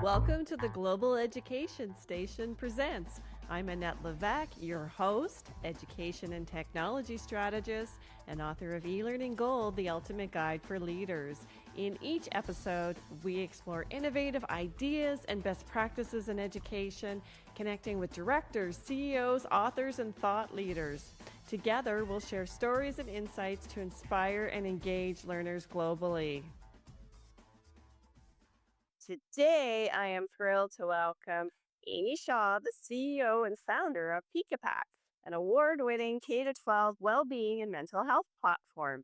Welcome to the Global Education Station Presents. I'm Annette Levesque, your host, education and technology strategist, and author of eLearning Gold, the ultimate guide for leaders. In each episode, we explore innovative ideas and best practices in education, connecting with directors, CEOs, authors, and thought leaders. Together, we'll share stories and insights to inspire and engage learners globally. Today, I am thrilled to welcome Ami Shah, the CEO and founder of Peekapak, an award-winning K-12 well-being and mental health platform.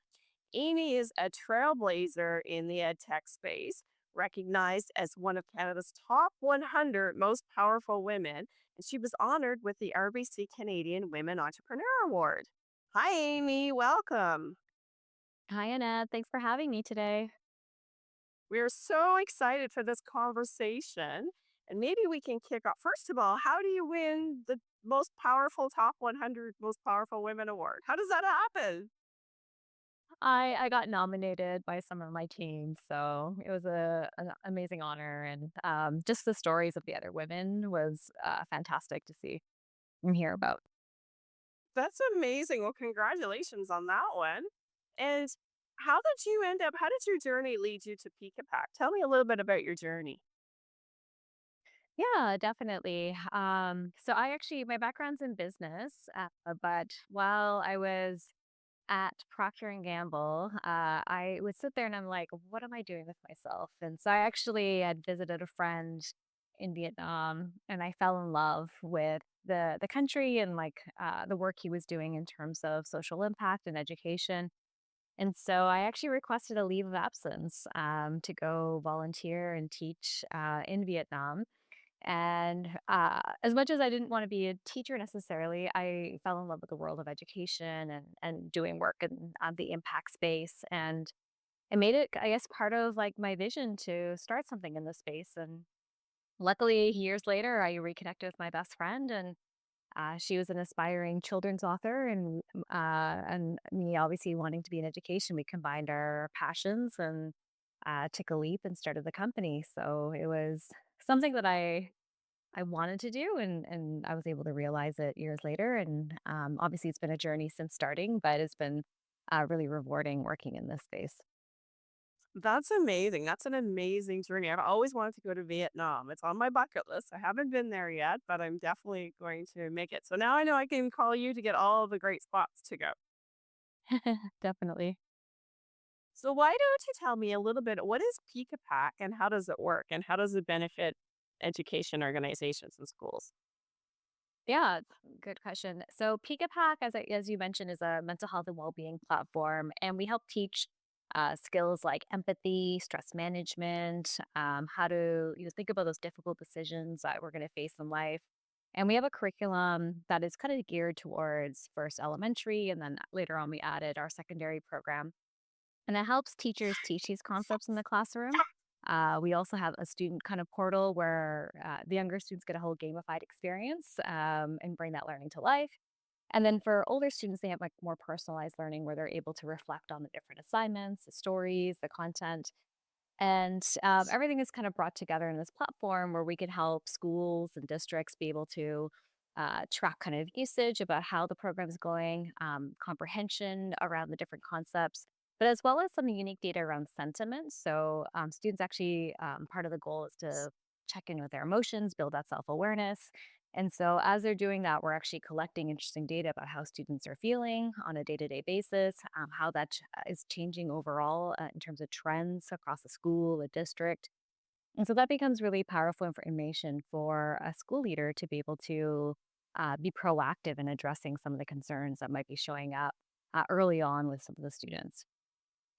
Ami is a trailblazer in the Edtech space, recognized as one of Canada's top 100 most powerful women, and she was honored with the RBC Canadian Women Entrepreneur Award. Hi, Ami. Welcome. Hi, Annette. Thanks for having me today. We're so excited for this conversation. And maybe we can kick off. First of all, how do you win the most powerful top 100 most powerful women award? How does that happen? I got nominated by some of my team, so it was an amazing honor, and just the stories of the other women was fantastic to see and hear about. That's amazing. Well, congratulations on that one. And how did your journey lead you to Peekapak? Tell me a little bit about your journey. Yeah, definitely. So my background's in business, but while I was at Procter and Gamble, I would sit there and I'm like, what am I doing with myself? And so I actually had visited a friend in Vietnam, and I fell in love with the country and the work he was doing in terms of social impact and education. And so I actually requested a leave of absence to go volunteer and teach in Vietnam. And as much as I didn't want to be a teacher necessarily, I fell in love with the world of education and doing work in the impact space. And it made it, I guess, part of like my vision to start something in this space. And luckily, years later, I reconnected with my best friend, and she was an aspiring children's author, and me obviously wanting to be in education. We combined our passions and took a leap and started the company. So it was something that I wanted to do, and I was able to realize it years later, and, obviously, it's been a journey since starting, but it's been, really rewarding working in this space. That's amazing. That's an amazing journey. I've always wanted to go to Vietnam. It's on my bucket list. I haven't been there yet, but I'm definitely going to make it. So now I know I can call you to get all the great spots to go. Definitely. So why don't you tell me a little bit, what is Peekapak and how does it work and how does it benefit education organizations and schools? Yeah, good question. So Peekapak, as you mentioned, is a mental health and well-being platform, and we help teach, skills like empathy, stress management, how to, think about those difficult decisions that we're gonna face in life. And we have a curriculum that is kinda geared towards first elementary, and then later on, we added our secondary program. And it helps teachers teach these concepts in the classroom. We also have a student kind of portal where the younger students get a whole gamified experience and bring that learning to life. And then for older students, they have like more personalized learning where they're able to reflect on the different assignments, the stories, the content. And everything is kind of brought together in this platform where we can help schools and districts be able to track kind of usage about how the program is going, comprehension around the different concepts, but as well as some unique data around sentiment. So students actually, part of the goal is to check in with their emotions, build that self awareness. And so, as they're doing that, we're actually collecting interesting data about how students are feeling on a day to day basis, how is changing overall in terms of trends across the school, the district. And so that becomes really powerful information for a school leader to be able to be proactive in addressing some of the concerns that might be showing up early on with some of the students.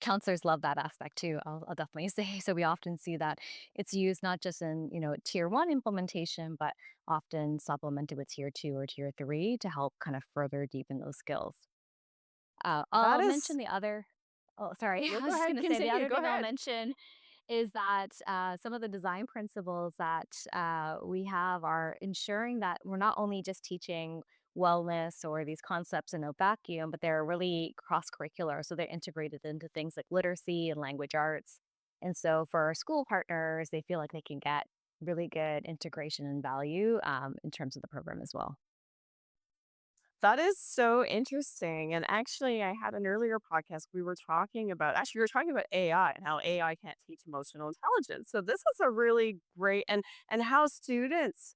Counselors love that aspect too, I'll definitely say. So we often see that it's used not just in, tier one implementation, but often supplemented with tier two or tier three to help kind of further deepen those skills. That I'll mention is, the other oh, sorry. no, I was go just ahead, gonna say the continue. other Go thing I'll ahead. mention is that some of the design principles that we have are ensuring that we're not only just teaching wellness or these concepts in a vacuum, but they're really cross curricular. So they're integrated into things like literacy and language arts. And so for our school partners, they feel like they can get really good integration and value in terms of the program as well. That is so interesting. And actually, I had an earlier podcast. We were talking about AI and how AI can't teach emotional intelligence. So this is a really great and how students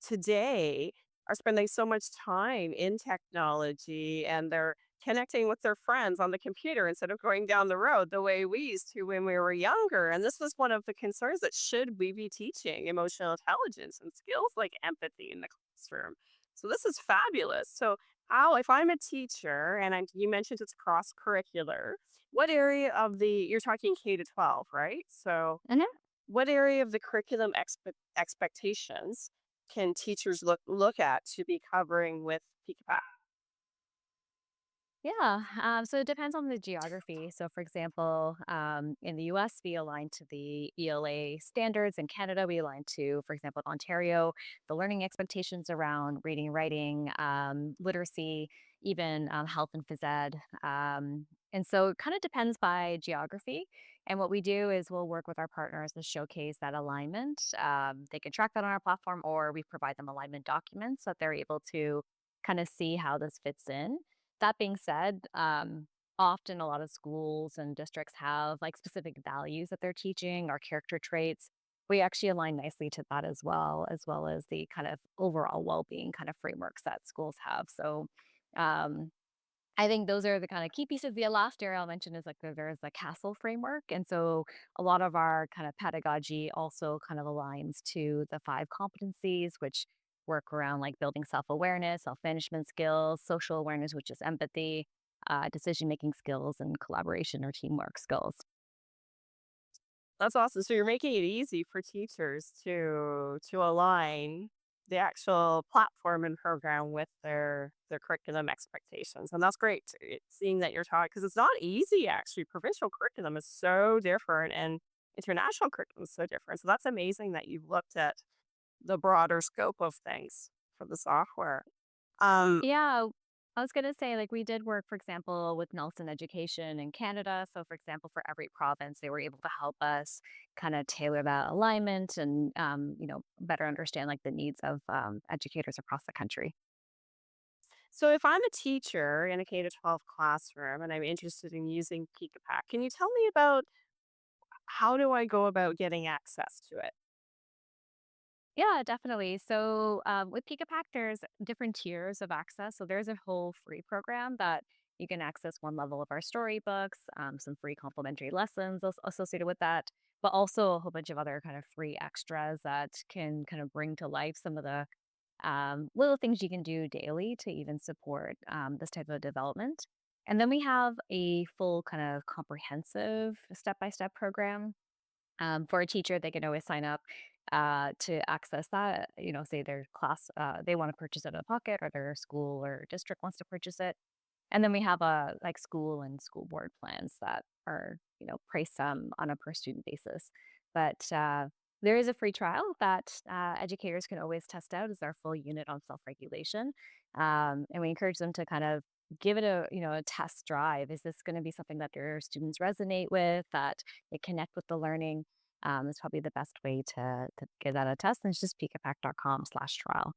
today are spending so much time in technology and they're connecting with their friends on the computer instead of going down the road the way we used to when we were younger. And this was one of the concerns that should we be teaching emotional intelligence and skills like empathy in the classroom? So this is fabulous. So how if I'm a teacher and you mentioned it's cross curricular, what area of the you're talking K to 12, right? So what area of the curriculum expectations can teachers look at to be covering with Peekapak? Yeah, so it depends on the geography. So, for example, in the US, we align to the ELA standards. In Canada, we align to, for example, in Ontario, the learning expectations around reading, writing, literacy, even health and phys ed. And so it kind of depends by geography. And what we do is we'll work with our partners to showcase that alignment. They can track that on our platform, or we provide them alignment documents so that they're able to kind of see how this fits in. That being said, often a lot of schools and districts have like specific values that they're teaching or character traits. We actually align nicely to that as well as the kind of overall well-being kind of frameworks that schools have. So um, I think those are the kind of key pieces. The last area I'll mention is like there's the CASEL framework. And so a lot of our kind of pedagogy also kind of aligns to the five competencies, which work around like building self awareness, self management skills, social awareness, which is empathy, decision making skills, and collaboration or teamwork skills. That's awesome. So you're making it easy for teachers to align the actual platform and program with their curriculum expectations, and that's great. Seeing that you're taught because it's not easy actually. Provincial curriculum is so different, and international curriculum is so different. So that's amazing that you've looked at the broader scope of things for the software. Um, Yeah, I was gonna say, like, we did work, for example, with Nelson Education in Canada. So, for example, for every province, they were able to help us kind of tailor that alignment and, better understand like the needs of educators across the country. so if I'm a teacher in a K to 12 classroom and I'm interested in using Peekapak, can you tell me about how do I go about getting access to it? Yeah, definitely. So with Peekapak, there's different tiers of access. So there's a whole free program that you can access one level of our storybooks, some free complimentary lessons associated with that, but also a whole bunch of other kind of free extras that can kind of bring to life some of the little things you can do daily to even support this type of development. And then we have a full kind of comprehensive step by step program for a teacher. They can always sign up to access that. Say their class, they want to purchase it in a pocket, or their school or district wants to purchase it. And then we have like school and school board plans that are priced on a per student basis. But there is a free trial that educators can always test out as our full unit on self regulation, and we encourage them to kind of give it a test drive. Is this going to be something that their students resonate with, that they connect with the learning? Is probably the best way to give that a test. And it's just peekapak.com/trial.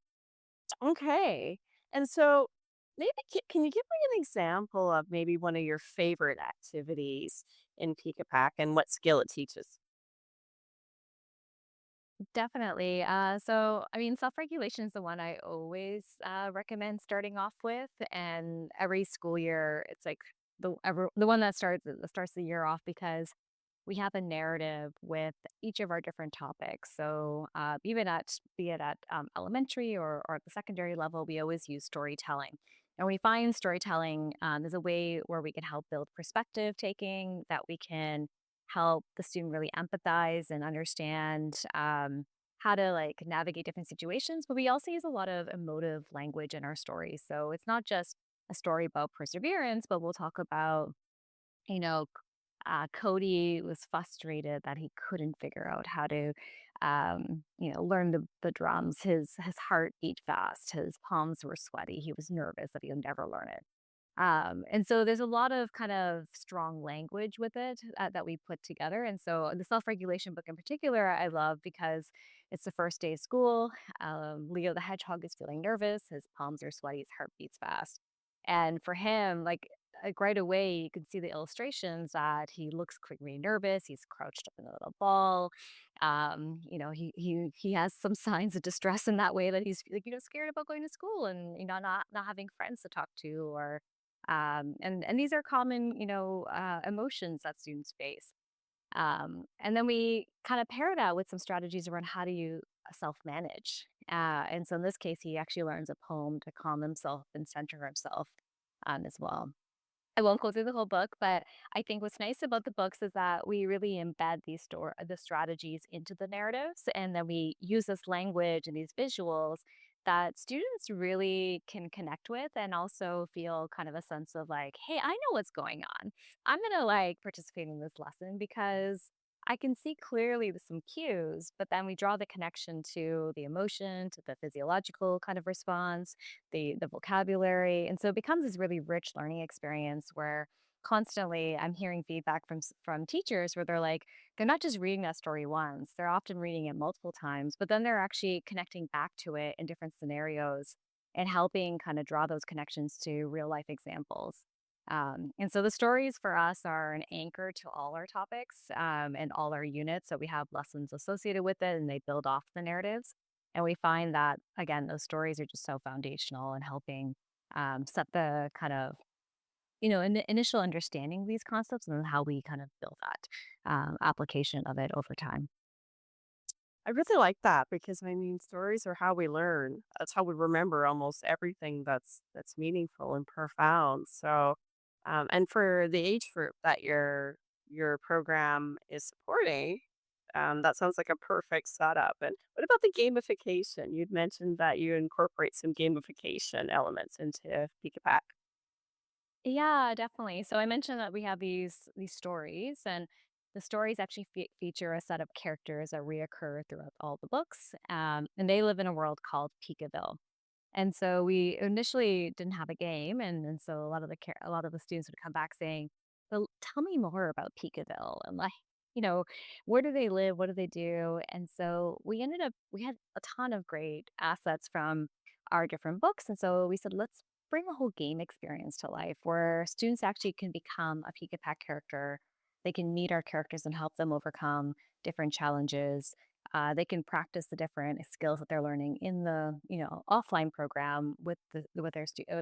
Okay. And so maybe can you give me an example of maybe one of your favorite activities in Peekapak and what skill it teaches? Definitely. So, I mean, self regulation is the one I always recommend starting off with. And every school year, it's like the one that starts the year off because we have a narrative with each of our different topics. So, be it at elementary or at the secondary level, we always use storytelling. And we find storytelling is a way where we can help build perspective taking, that we can help the student really empathize and understand how to like navigate different situations. But we also use a lot of emotive language in our stories. So it's not just a story about perseverance, but we'll talk about, you know, Cody was frustrated that he couldn't figure out how to, learn the drums. His heart beat fast. His palms were sweaty. He was nervous that he would never learn it. And so there's a lot of kind of strong language with it that we put together. And so the self regulation book in particular, I love because it's the first day of school. Leo the hedgehog is feeling nervous. His palms are sweaty. His heart beats fast. And for him, like right away, you can see the illustrations that he looks quickly nervous. He's crouched up in a little ball. He has some signs of distress in that way that he's like scared about going to school and not having friends to talk to or and these are common, emotions that students face. And then we kind of pair that with some strategies around how do you self manage. And so in this case, he actually learns a poem to calm himself and center himself as well. I won't go through the whole book, but I think what's nice about the books is that we really embed the strategies into the narratives, and then we use this language and these visuals that students really can connect with, and also feel kind of a sense of like, hey, I know what's going on. I'm gonna like participate in this lesson because I can see clearly some cues, but then we draw the connection to the emotion, to the physiological kind of response, the vocabulary, and so it becomes this really rich learning experience where constantly I'm hearing feedback from teachers where they're like they're not just reading that story once, they're often reading it multiple times, but then they're actually connecting back to it in different scenarios and helping kind of draw those connections to real life examples. And so the stories for us are an anchor to all our topics and all our units. So we have lessons associated with it and they build off the narratives. And we find that, again, those stories are just so foundational and helping set the kind of, initial understanding of these concepts and then how we kind of build that application of it over time. I really like that because I mean stories are how we learn. That's how we remember almost everything that's meaningful and profound. So, and for the age group that your program is supporting, that sounds like a perfect setup. And what about the gamification? You'd mentioned that you incorporate some gamification elements into Peekapak. Yeah, definitely. So I mentioned that we have these stories, and the stories actually feature a set of characters that reoccur throughout all the books, and they live in a world called Peekaville. And so we initially didn't have a game, and so a lot of the students would come back saying, "Well, tell me more about Peekaville," and like, you know, where do they live? What do they do? And so we had a ton of great assets from our different books, and so we said, let's bring a whole game experience to life where students actually can become a Peekapak character. They can meet our characters and help them overcome different challenges. They can practice the different skills that they're learning in the offline program with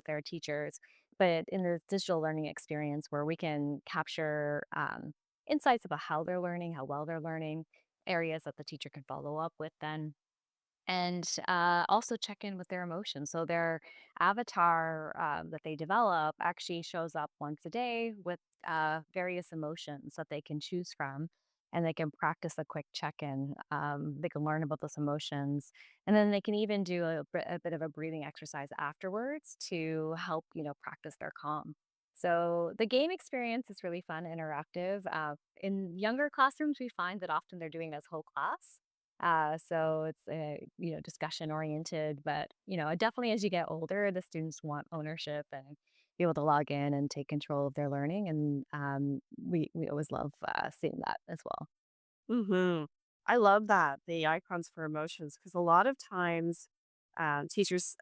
their teachers, but in this digital learning experience where we can capture insights about how they're learning, how well they're learning, areas that the teacher can follow up with then and also check in with their emotions. So their avatar that they develop actually shows up once a day with various emotions that they can choose from. And they can practice a quick check in. They can learn about those emotions. And then they can even do a bit of a breathing exercise afterwards to help, practice their calm. So the game experience is really fun, interactive. In younger classrooms, we find that often they're doing this whole class so it's discussion oriented, but definitely as you get older, the students want ownership and be able to log in and take control of their learning, and we always love seeing that as well. Mhm. I love that, the icons for emotions, because a lot of times, teachers,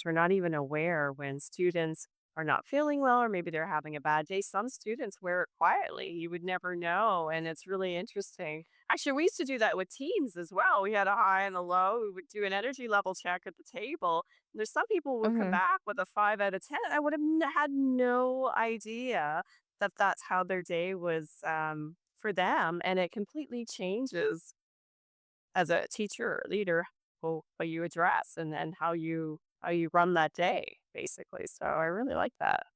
we're not even aware when students are not feeling well or maybe they're having a bad day. Some students wear it quietly. You would never know, and it's really interesting. Actually, we used to do that with teens as well. We had a high and a low. We would do an energy level check at the table. There's some people would come Hmm. back with a 5 out of 10. I would have had no idea that that's how their day was, for them, and it completely changes as a teacher or leader what you address and how you run that day, basically. So I really like that.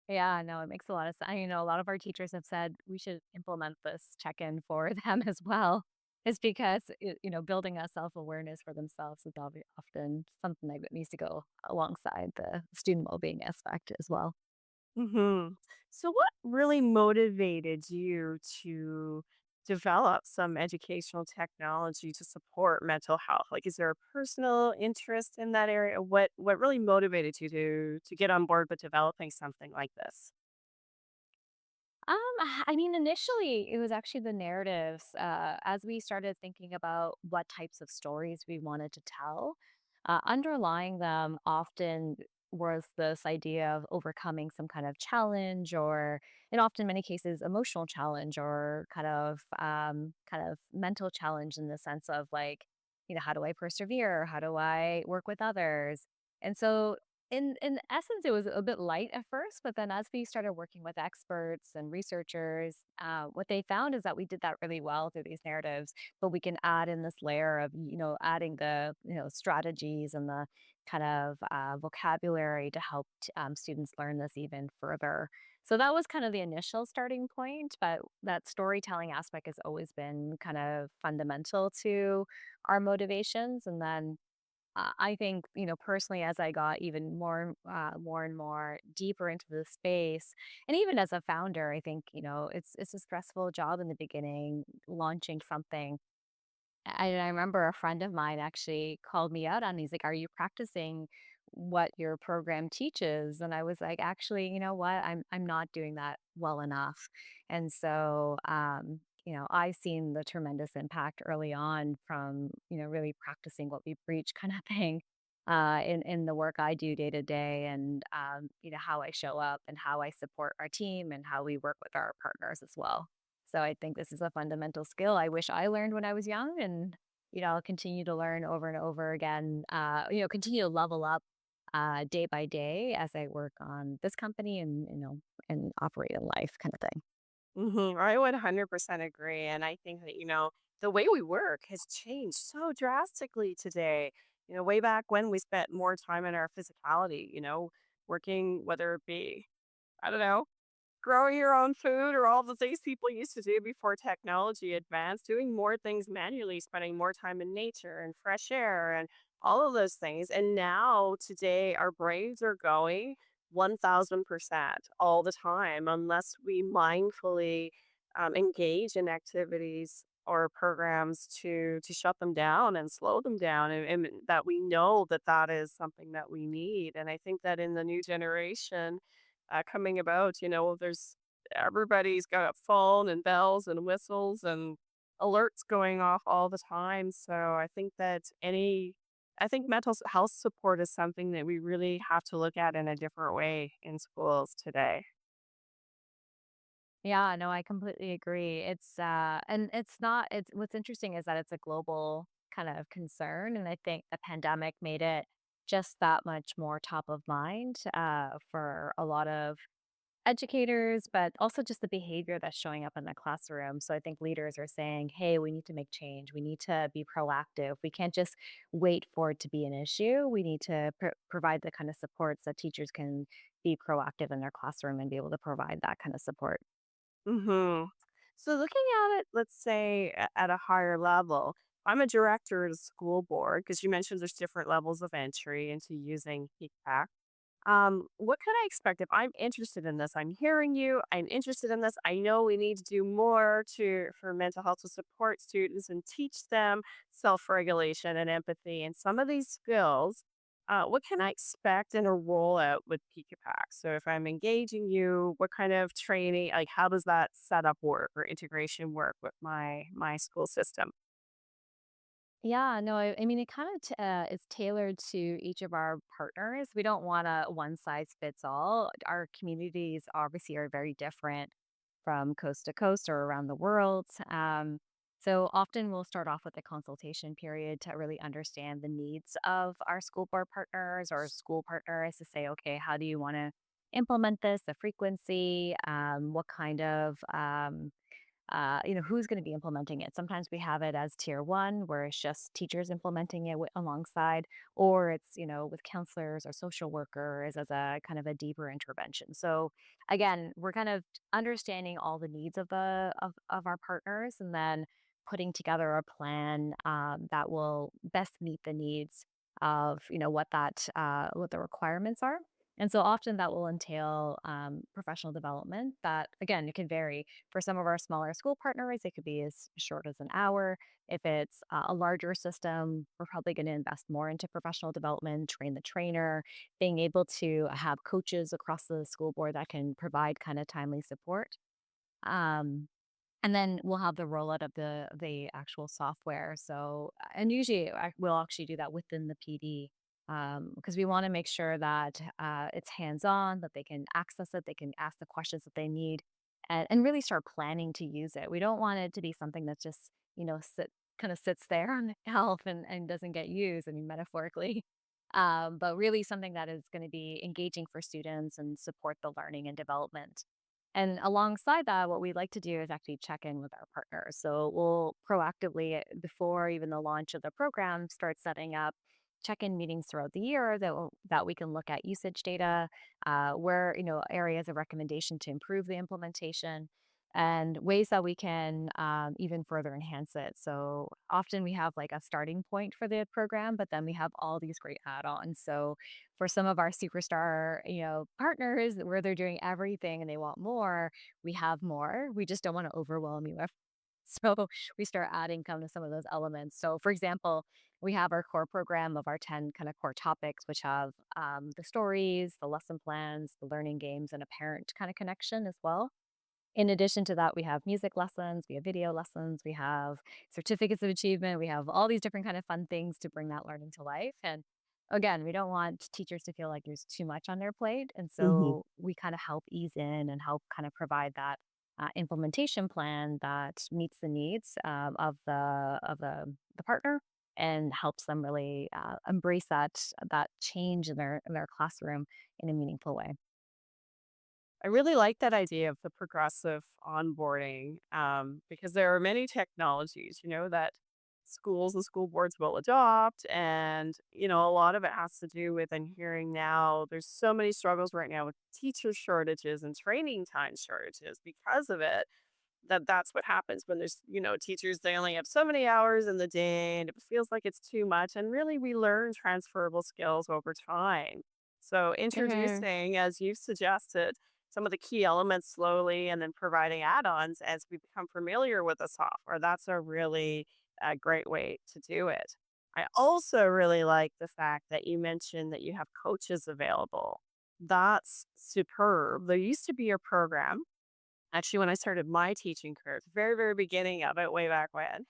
Yeah, no, it makes a lot of sense. A lot of our teachers have said we should implement this check in for them as well. Is because building a self awareness for themselves is often something that needs to go alongside the student well being aspect as well. So what really motivated you to develop some educational technology to support mental health? Like, is there a personal interest in that area? What really motivated you to get on board with developing something like this? I mean, initially, it was actually the narratives. As we started thinking about what types of stories we wanted to tell, underlying them often was this idea of overcoming some kind of challenge, or in often many cases, emotional challenge, or kind of mental challenge in the sense of like, how do I persevere? How do I work with others? And so in essence, it was a bit light at first, but then as we started working with experts and researchers, what they found is that we did that really well through these narratives, but we can add in this layer of, adding the, strategies and the kind of vocabulary to help students learn this even further. So that was kind of the initial starting point, but that storytelling aspect has always been kind of fundamental to our motivations. And then I think, personally, as I got even more and more deeper into the space, and even as a founder, I think, it's a stressful job in the beginning, launching something. I remember a friend of mine actually called me out on. He's like, "Are you practicing what your program teaches?" And I was like, "Actually, you know what? I'm not doing that well enough." And so, I've seen the tremendous impact early on from really practicing what we preach, kind of thing, in the work I do day to day, and how I show up and how I support our team and how we work with our partners as well. So I think this is a fundamental skill I wish I learned when I was young, and I'll continue to learn over and over again. Continue to level up day by day as I work on this company and and operate in life, kind of thing. I 100% agree. And I think that, the way we work has changed so drastically today. Way back when we spent more time in our physicality, working, whether it be, I don't know, growing your own food or all the things people used to do before technology advanced, doing more things manually, spending more time in nature and fresh air and all of those things. And now, today, our brains are going 1000% all the time unless we mindfully engage in activities or programs to shut them down and slow them down, and that we know that that is something that we need. And I think that in the new generation, coming about. There's everybody's got a phone and bells and whistles and alerts going off all the time. So I think health support is something that we really have to look at in a different way in schools today. Yeah, no, I completely agree. And it's not it's what's interesting is that it's a global kind of concern, and I think the pandemic made it just that much more top of mind for a lot of educators, but also just the behavior that's showing up in the classroom. So I think leaders are saying, "Hey, we need to make change. We need to be proactive. We can't just wait for it to be an issue. We need to provide the kind of supports that teachers can be proactive in their classroom and be able to provide that kind of support." hmm So looking at it, let's say at a higher level, I'm a director at a school board because you mentioned there's different levels of entry into using Peakapak. What can I expect if I'm interested in this? I'm hearing you. I'm interested in this. I know we need to do more to for mental health to support students and teach them self-regulation and empathy and some of these skills. What can I expect in a rollout with Peekapak? So if I'm engaging you, what kind of training, like how does that setup work or integration work with my school system? Yeah, no, I mean, it kind of is tailored to each of our partners. We don't want a one size fits all. Our communities obviously are very different from coast to coast or around the world. So often we'll start off with a consultation period to really understand the needs of our school board partners or school partners to say, okay, how do you want to implement this, the frequency, what kind of who's going to be implementing it. Sometimes we have it as tier one, where it's just teachers implementing it alongside, or it's, with counselors or social workers as a kind of a deeper intervention. So again, we're kind of understanding all the needs of of our partners, and then putting together a plan that will best meet the needs of, what the requirements are. And so often that will entail professional development that, again, it can vary. For some of our smaller school partners, it could be as short as an hour. If it's a larger system, we're probably going to invest more into professional development, train the trainer, being able to have coaches across the school board that can provide kind of timely support. Um, and then we'll have the rollout of the actual software. So, and usually we'll actually do that within the PD, because we want to make sure that it's hands on, that they can access it, they can ask the questions that they need, and really start planning to use it. We don't want it to be something that just kind of sits there on the shelf and doesn't get used. I mean, metaphorically. But really something that is going to be engaging for students and support the learning and development. And alongside that, what we like to do is actually check in with our partners. So we'll proactively, before even the launch of the program, start setting up check-in meetings throughout the year that we can look at usage data, where areas of recommendation to improve the implementation, and ways that we can even further enhance it. So often we have like a starting point for the program, but then we have all these great add-ons. So for some of our superstar, partners where they're doing everything and they want more, we have more. We just don't want to overwhelm you. So we start adding kind of some of those elements. So for example, we have our core program of our 10 kind of core topics, which have the stories, the lesson plans, the learning games, and a parent kind of connection as well. In addition to that, we have music lessons, we have video lessons, we have certificates of achievement, we have all these different kind of fun things to bring that learning to life. And again, we don't want teachers to feel like there's too much on their plate. And Hmm. so we kind of help ease in and help kind of provide that implementation plan that meets the needs of the partner and helps them really embrace that change in their classroom in a meaningful way. I really like that idea of the progressive onboarding, because there are many technologies, that schools and school boards will adopt. And, a lot of it has to do with, I'm hearing now, there's so many struggles right now with teacher shortages and training time shortages because of it. That's what happens when there's, teachers, they only have so many hours in the day and it feels like it's too much. And really, we learn transferable skills over time. So, Hmm. introducing, as you suggested, some of the key elements slowly and then providing add ons as we become familiar with the software, that's a really great way to do it. I also really like the fact that you mentioned that you have coaches available. That's superb. There used to be a program. Actually, when I started my teaching career, at the very, very beginning of it, way back when,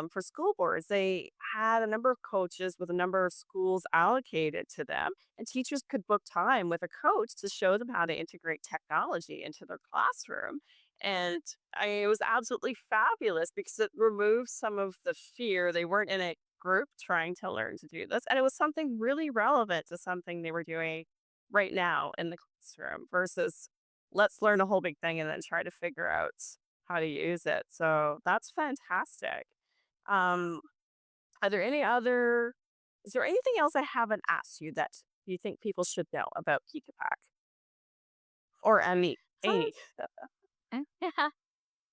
for school boards, they had a number of coaches with a number of schools allocated to them, and teachers could book time with a coach to show them how to integrate technology into their classroom. And it was absolutely fabulous because it removed some of the fear. They weren't in a group trying to learn to do this, and it was something really relevant to something they were doing right now in the classroom versus let's learn a whole big thing and then try to figure out how to use it. So that's fantastic. Um, are there any other is there anything else I haven't asked you that you think people should know about Peekapak or any? Yeah.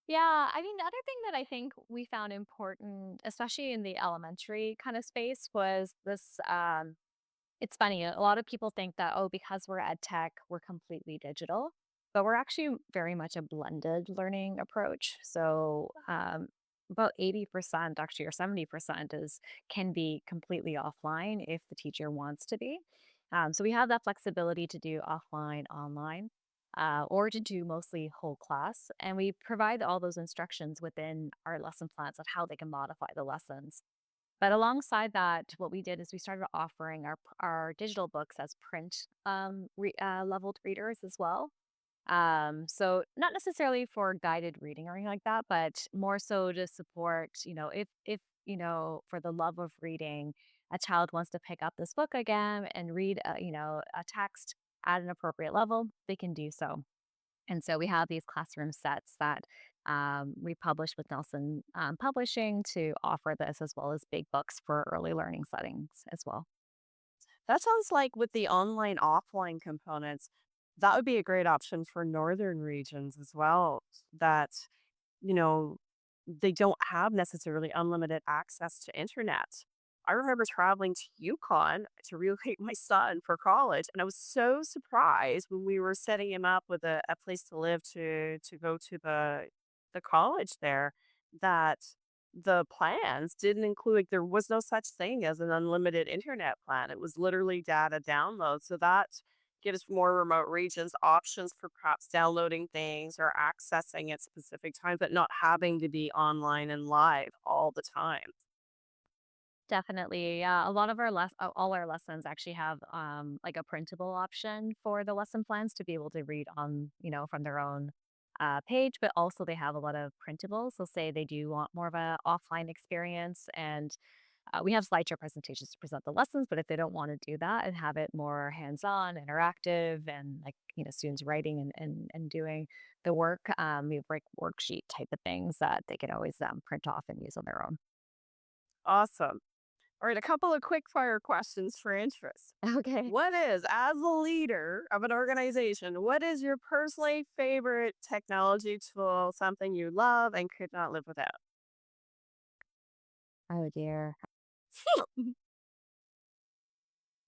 Yeah. I mean, the other thing that I think we found important, especially in the elementary kind of space, was this. It's funny. A lot of people think that, oh, because we're ed tech, we're completely digital, but we're actually very much a blended learning approach. So, about 80% actually, or 70% can be completely offline if the teacher wants to be. So we have that flexibility to do offline, online, or to do mostly whole class. And we provide all those instructions within our lesson plans on how they can modify the lessons. But alongside that, what we did is we started offering our digital books as print leveled readers as well. So not necessarily for guided reading or anything like that, but more so to support, if for the love of reading, a child wants to pick up this book again and read, a text at an appropriate level, they can do so. And so we have these classroom sets that we publish with Nelson Publishing to offer this, as well as big books for early learning settings as well. That sounds like with the online offline components, that would be a great option for northern regions as well. That you know they don't have necessarily unlimited access to internet. I remember traveling to Yukon to relocate my son for college, and I was so surprised when we were setting him up with a place to live to go to the college there that the plans didn't include like, there was no such thing as an unlimited internet plan. It was literally data download. So that gives more remote regions options for perhaps downloading things or accessing at specific times, but not having to be online and live all the time. Definitely. Yeah. A lot of all our lessons actually have like a printable option for the lesson plans to be able to read on, from their own page, but also they have a lot of printables. So say they do want more of a offline experience and we have slideshow presentations to present the lessons, but if they don't want to do that and have it more hands-on, interactive, and like, students writing and doing the work, we have like worksheet type of things that they can always print off and use on their own. Awesome. All right, a couple of quick fire questions for interest. Okay. What is, as a leader of an organization, what is your personally favorite technology tool, something you love and could not live without? Oh dear.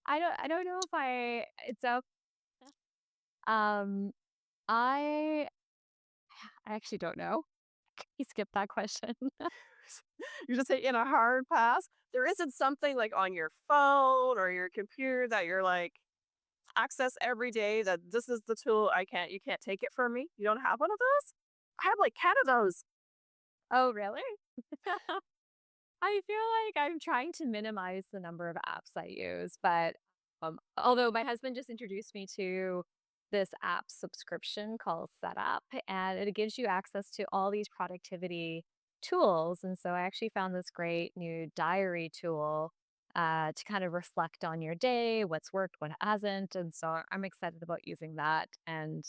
I don't know if it's up. Um I I actually don't know. Can you skip that question? You're just taking a hard pass. There isn't something like on your phone or your computer that you're like access every day that this is the tool you can't take it from me. You don't have one of those? I have like 10 of those. Oh, really? I feel like I'm trying to minimize the number of apps I use, but although my husband just introduced me to this app subscription called Setup, and it gives you access to all these productivity tools. And so I actually found this great new diary tool to kind of reflect on your day, what's worked, what hasn't. And so I'm excited about using that and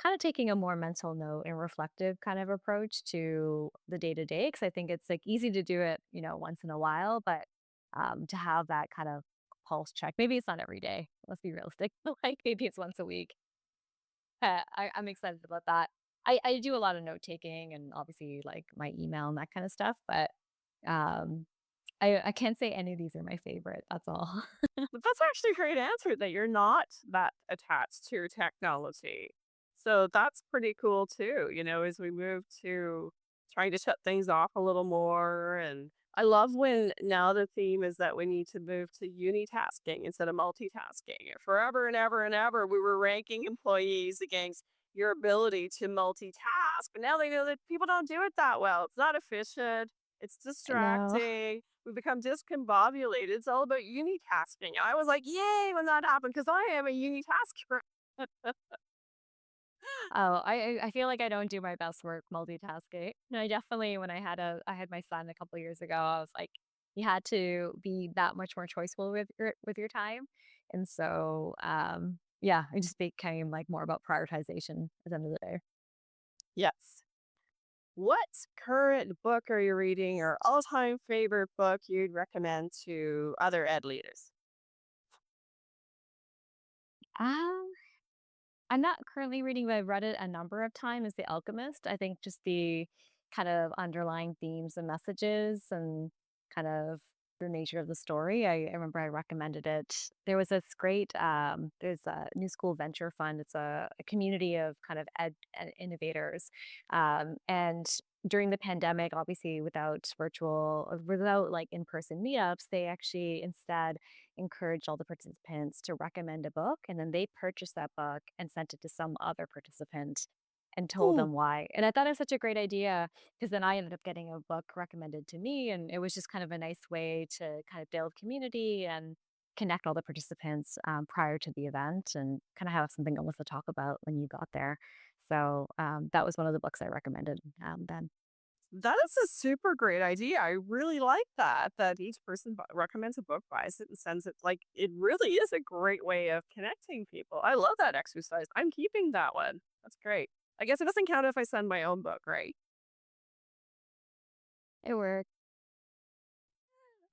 kind of taking a more mental note and reflective kind of approach to the day to day because I think it's like easy to do it, once in a while, but to have that kind of pulse check. Maybe it's not every day. Let's be realistic. Like maybe it's once a week. I'm excited about that. I do a lot of note taking and obviously like my email and that kind of stuff, but um, I can't say any of these are my favorite. That's all. But that's actually a great answer that you're not that attached to technology. So that's pretty cool too, as we move to trying to shut things off a little more. And I love when now the theme is that we need to move to unitasking instead of multitasking. Forever and ever and ever, we were ranking employees against your ability to multitask. But now they know that people don't do it that well. It's not efficient, it's I know. distracting. We become discombobulated. It's all about unitasking. I was like, yay, when that happened, because I am a unitasker. Oh, I feel like I don't do my best work multitasking. And I definitely when I had my son a couple years ago, I was like, you had to be that much more choiceful with your time. And so yeah, it just became like more about prioritization at the end of the day. Yes. What current book are you reading or all time favorite book you'd recommend to other ed leaders? Um I'm not currently reading, but I've read it a number of times, is The Alchemist. I think just the kind of underlying themes and messages and kind of the nature of the story. I remember I recommended it. There was this great, there's a New School Venture Fund. It's a community of kind of ed innovators. And during the pandemic, obviously without like in-person meetups, they actually instead encouraged all the participants to recommend a book, and then they purchased that book and sent it to some other participant and told Ooh, them why. And I thought it was such a great idea because then I ended up getting a book recommended to me, and it was just kind of a nice way to kind of build community and connect all the participants prior to the event and kind of have something almost to talk about when you got there. So that was one of the books I recommended then. that is a super great idea. I really like that each person recommends a book, buys it, and sends it. Like, it really is a great way of connecting people. I love that exercise. I'm keeping that one. That's great. I guess it doesn't count if I send my own book, right? It worked.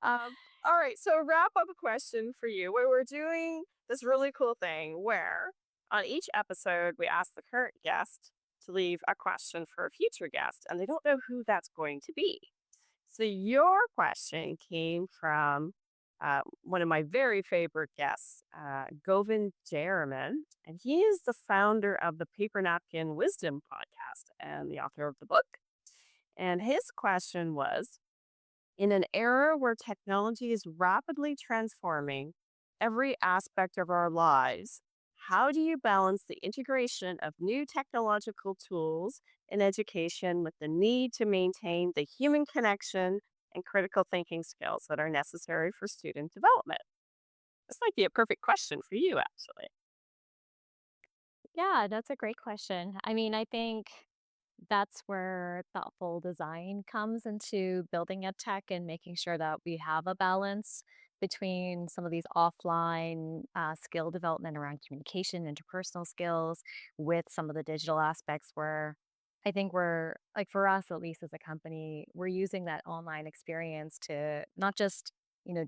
All right. So wrap up a question for you where we're doing this really cool thing where on each episode we ask the current guest to leave a question for a future guest and they don't know who that's going to be. So your question came from one of my very favorite guests, Govind Jayaraman, and he is the founder of the Paper Napkin Wisdom podcast and the author of the book. And his question was, in an era where technology is rapidly transforming every aspect of our lives, how do you balance the integration of new technological tools in education with the need to maintain the human connection and critical thinking skills that are necessary for student development? This might be a perfect question for you, actually. Yeah, that's a great question. I mean, I think that's where thoughtful design comes into building a tech and making sure that we have a balance between some of these offline skill development around communication, interpersonal skills, with some of the digital aspects where I think we're like for us, at least as a company, we're using that online experience to not just,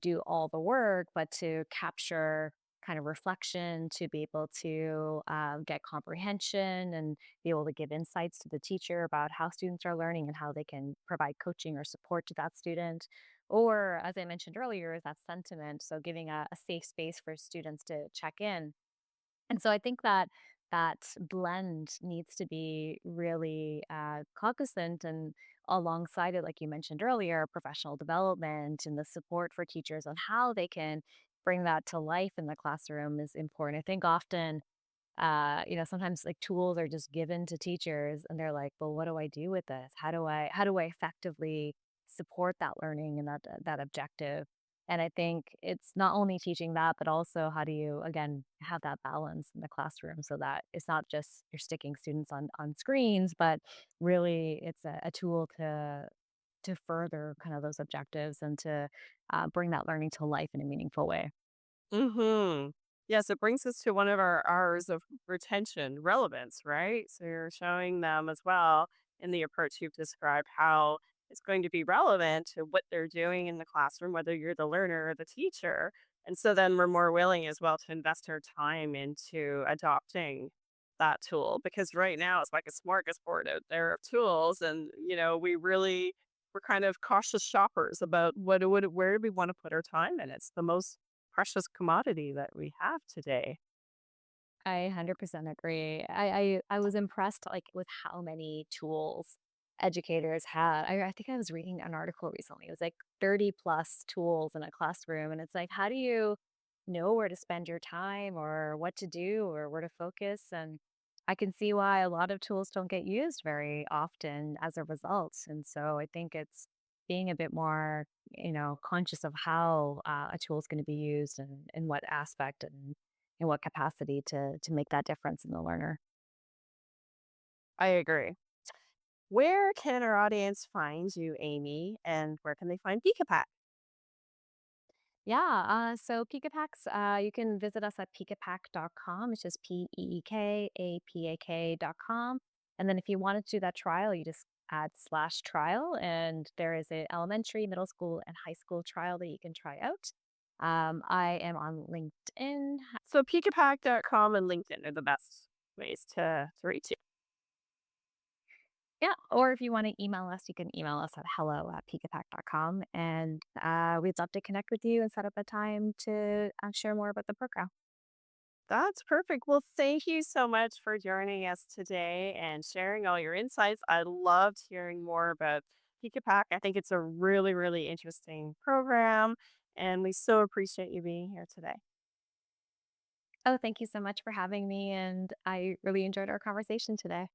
do all the work, but to capture kind of reflection, to be able to get comprehension and be able to give insights to the teacher about how students are learning and how they can provide coaching or support to that student. Or, as I mentioned earlier, is that sentiment. So, giving a safe space for students to check in. And so I think that that blend needs to be really cognizant and alongside it, like you mentioned earlier, professional development and the support for teachers on how they can bring that to life in the classroom is important. I think often sometimes like tools are just given to teachers and they're like, well, what do I do with this? How do I effectively support that learning and that objective? And I think it's not only teaching that, but also how do you again have that balance in the classroom so that it's not just you're sticking students on screens, but really it's a tool to further kind of those objectives and to bring that learning to life in a meaningful way. Hmm. Yes, it brings us to one of our R's of retention, relevance, right? So you're showing them as well in the approach you've described how it's going to be relevant to what they're doing in the classroom, whether you're the learner or the teacher. And so then we're more willing as well to invest our time into adopting that tool because right now it's like a smorgasbord out there of tools. And, we're kind of cautious shoppers about where do we want to put our time in. It's the most precious commodity that we have today. I 100% agree. I was impressed, like, with how many tools educators had. I think I was reading an article recently. It was like 30 plus tools in a classroom, and it's like, how do you know where to spend your time or what to do or where to focus? And I can see why a lot of tools don't get used very often as a result. And so I think it's being a bit more, conscious of how a tool is going to be used and in what aspect and in what capacity to make that difference in the learner. I agree. Where can our audience find you, Amy, and where can they find Peekapak? Yeah, so Peekapaks, you can visit us at peekapak.com. It's just peekapak.com. And then if you wanted to do that trial, you just add slash trial, and there is an elementary, middle school, and high school trial that you can try out. I am on LinkedIn. So peekapak.com and LinkedIn are the best ways to reach you. Yeah, or if you want to email us, you can email us at hello@peekapak.com. And we'd love to connect with you and set up a time to share more about the program. That's perfect. Well, thank you so much for joining us today and sharing all your insights. I loved hearing more about Peekapak. I think it's a really, really interesting program, and we so appreciate you being here today. Oh, thank you so much for having me. And I really enjoyed our conversation today.